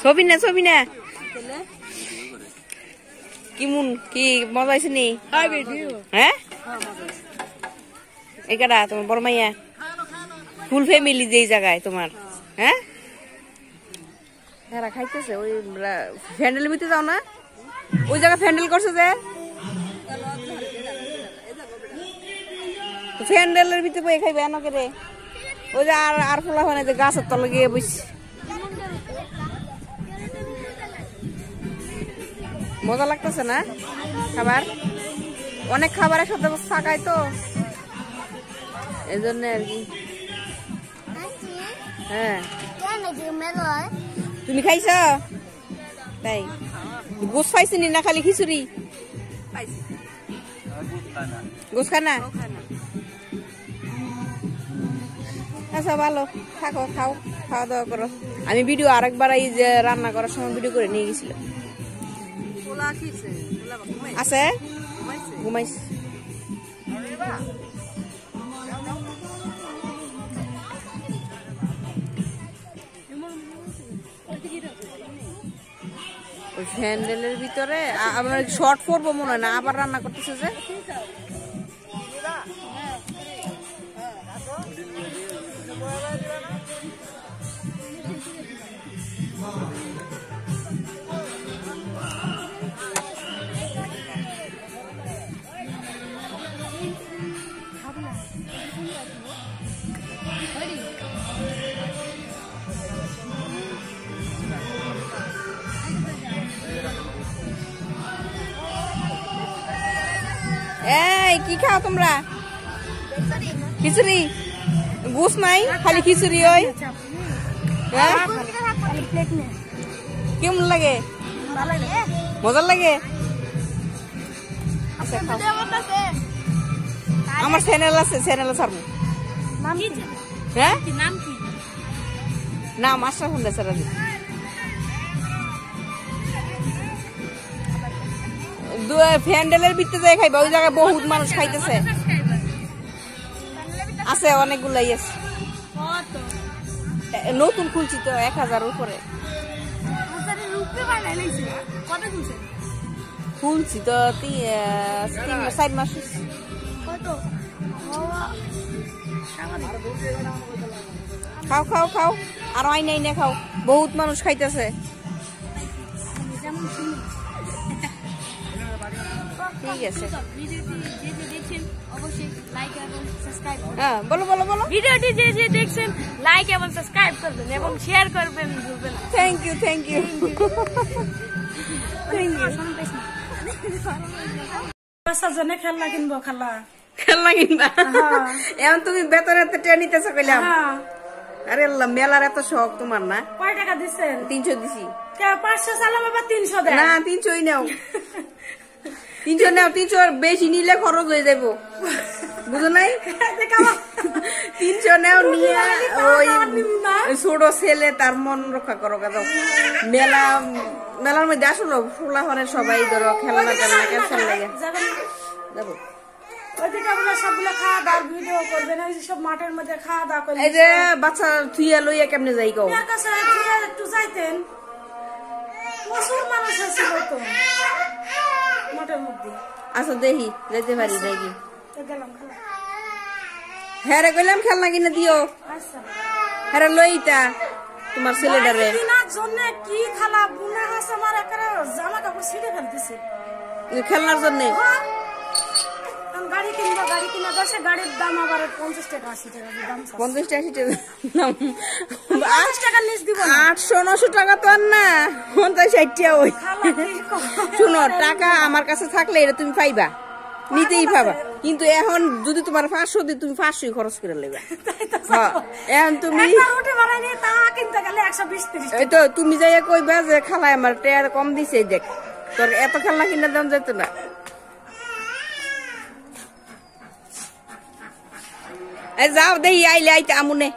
ছবি না কিমুন কি মজা হয়েছে নি হ্যাঁ এখানে তোমার বড় মাইয়া ফুল ফ্যামিলি যে জায়গায় তোমার হ্যাঁ এরা খাইতেছে ওই ফ্যান্ডেল ভিতরে যাও না ওই জায়গা ফ্যান্ডেল করছে যে ফ্যান্ডেলের ভিতরে বই খাইবে এনকে রে ওই যে আর ফোলা হয় যে গাছের তলে গিয়ে বসছে মজা লাগতেছে না খাবার অনেক খাবার একসাথে থাকায় তো এই জন্য আর কি হ্যাঁ তুমি খাইছ তাই গোস পাইছি না খালি খিচুড়ি গোস খানা আচ্ছা ভালো থাকো খাও খাওয়া দাওয়া করো আমি ভিডিও আরেকবার এই যে রান্না করার সময় ভিডিও করে নিয়ে গেছিলাম আছে ঘুমাইছে হ্যান্ডেলের ভিতরে আমরা শর্ট করবো মনে হয় না আবার রান্না করতেছে যে এই কি খাও তোমরা খিচুড়ি গোস নাই খালি খিচুড়ি ওই কেমন লাগে মজা লাগে আমার চ্যানেল আছে চ্যানেলে ছাড়বো হ্যাঁ নাম আশরাফ উন্নয়ন ফ্যান্ডেলের ভিতরে যাই খাইবা ওই জায়গায় বহুত মানুষ খাইতেছে আছে অনেকগুলাই আছে নতুন খুলছি তো 1000 উপরে খুলছি তো 3-4 মাস খাও খাও খাও আর আইনা খাও বহুত মানুষ খাইতেছে ঠিক আছে হ্যাঁ বলো বলো বলো ভিডিওটি যে দেখছেন লাইক এবং সাবস্ক্রাইব করবেন এবং শেয়ার করবেন ভুলবেন না থ্যাংক ইউ বাসার জন্য খেলনা কিনবো খেলনা কিনবা এখন তুমি বেতন এত টেনে নিতেছ কইলাম আরে আল্লাহ মেলার এত শখ তোমার না কয় টাকা দিচ্ছেন 300 দিছি 500 চালাম আবার 300 দেন না 300ই নাও 300 নাও 300 বেশি নিলে খরচ হয়ে যাবো বুঝো নাই 300 নাও নিয়ে ওই ছোট ছেলে তার মন রক্ষা করো দাও মেলার মধ্যে আসলো ফুলা হনের সবাই ধরো খেলনা কেমন লাগে যাবো এই যে বাচ্চা থুইয়া লইয়া কেমনে যাই কও একটু যাইতেন প্রচুর মানুষ আছে তো মাঠের মধ্যে আচ্ছা দেখি যাইতে পারি দেখি হ্যাঁ রে কইলাম খেলনা কিনে দিও হ্যাঁ লইতা তোমার ছেলেটারে কি খালা বুনা আছে আমার একেবারে জামা কাপড় ছিঁড়ে ফেলতেছে খেলনার জন্য গাড়ি কিনা দশে গাড়ির দাম আবার 50 টাকা 80 টাকা দাম 50 80 টাকা দাম 50 টাকা নিচ দিব 800-900 টাকা তো আর না 50-60 টাকা ওই শুনো টাকা আমার কাছে থাকলে এটা তুমি পাইবা নিতেই পাবা কিন্তু এখন যদি তোমার 500 দিই তুমি 500ই খরচ করে নেবে এখন তুমি রুটি বানাইনি তা কিনতে গেলে 120-30 এই তো তুমি যাইয়া কইবা যে খালায় আমার টাকা কম দিছে দেখ তোর এত খেলনা কিনে দাম যেত না যাও দেখি আইলে আইতে আমুনে